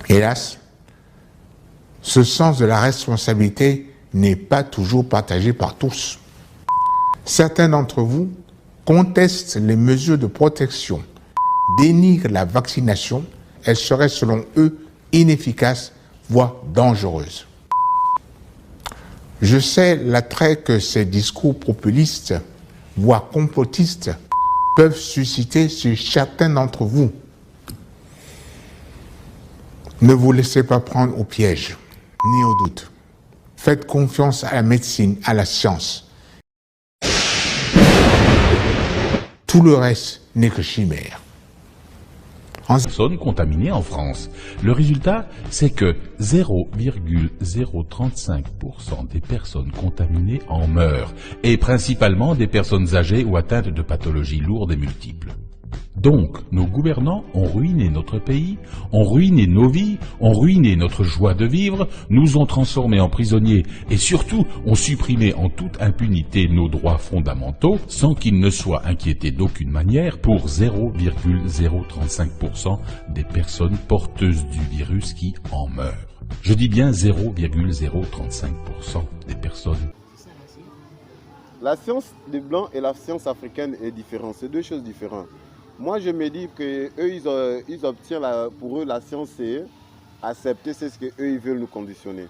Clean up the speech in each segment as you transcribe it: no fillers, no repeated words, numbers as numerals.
Hélas, ce sens de la responsabilité n'est pas toujours partagé par tous. Certains d'entre vous contestent les mesures de protection, dénigrent la vaccination. Elle serait selon eux inefficace, voire dangereuse. Je sais l'attrait que ces discours populistes, voire complotistes, peuvent susciter chez certains d'entre vous. Ne vous laissez pas prendre au piège, ni au doute. Faites confiance à la médecine, à la science. Tout le reste n'est que chimère. Personnes contaminées en France. Le résultat, c'est que 0,035% des personnes contaminées en meurent, et principalement des personnes âgées ou atteintes de pathologies lourdes et multiples. Donc, nos gouvernants ont ruiné notre pays, ont ruiné nos vies, ont ruiné notre joie de vivre, nous ont transformés en prisonniers et surtout ont supprimé en toute impunité nos droits fondamentaux sans qu'ils ne soient inquiétés d'aucune manière pour 0,035% des personnes porteuses du virus qui en meurent. Je dis bien 0,035% des personnes. La science des Blancs et la science africaine est différente, c'est deux choses différentes. Moi, je me dis que eux, ils obtiennent, pour eux, la science, c'est accepter ce qu'eux, ils veulent nous conditionner.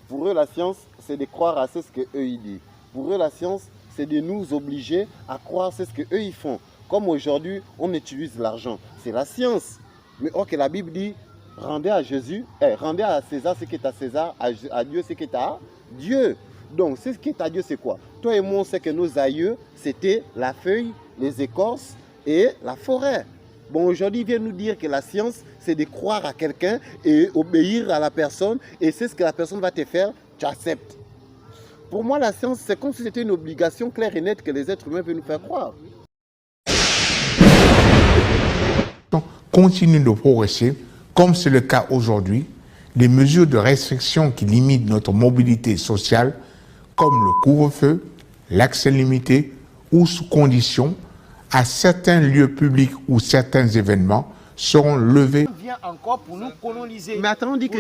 Pour eux, la science, c'est de croire à ce qu'eux, ils disent. Pour eux, la science, c'est de nous obliger à croire ce qu'eux, ils font. Comme aujourd'hui, on utilise l'argent. C'est la science. Mais or que la Bible dit, rendez à Jésus, rendez à César ce qui est à César, à Dieu ce qui est à Dieu. Donc, ce qui est à Dieu, c'est quoi? Toi et moi, on sait que nos aïeux, c'était la feuille, les écorces, et la forêt. Bon, aujourd'hui, il vient nous dire que la science, c'est de croire à quelqu'un et obéir à la personne. Et c'est ce que la personne va te faire, tu acceptes. Pour moi, la science, c'est comme si c'était une obligation claire et nette que les êtres humains veulent nous faire croire. Continue de progresser, comme c'est le cas aujourd'hui. Les mesures de restriction qui limitent notre mobilité sociale, comme le couvre-feu, l'accès limité ou sous conditions, à certains lieux publics ou certains événements seront levés. On vient encore pour nous coloniser. Mais attends, on dit que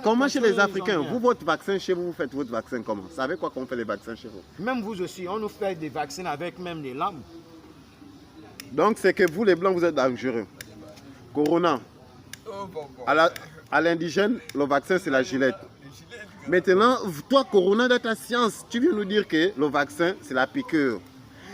comment chez les Africains, vous, votre vaccin chez vous, vous faites votre vaccin comment? Vous savez quoi qu'on fait les vaccins chez vous? Même vous aussi, on nous fait des vaccins avec même les lames. Donc c'est que vous les Blancs, vous êtes dangereux. Corona. À l'indigène, le vaccin c'est la gilette. Maintenant, toi Corona, dans ta science, tu viens nous dire que le vaccin c'est la piqûre.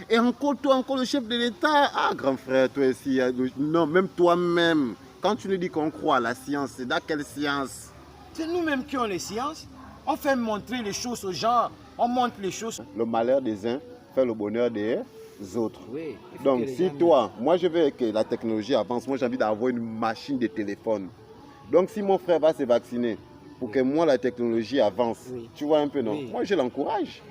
Et encore toi, encore le chef de l'État, ah grand frère, toi aussi, non, même toi-même, quand tu nous dis qu'on croit à la science, c'est dans quelle science? C'est nous-mêmes qui avons les sciences. On fait montrer les choses aux gens, on montre les choses. Le malheur des uns fait le bonheur des autres. Oui, donc si toi, moi je veux que la technologie avance, moi j'ai envie d'avoir une machine de téléphone. Donc si mon frère va se vacciner, pour que moi la technologie avance, tu vois un peu non? Moi je l'encourage.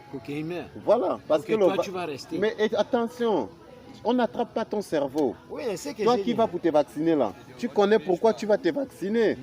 Voilà, parce que toi tu vas rester. Mais attention, on n'attrape pas ton cerveau. Oui, c'est que toi qui vas pour te vacciner là, tu connais pourquoi tu vas te vacciner.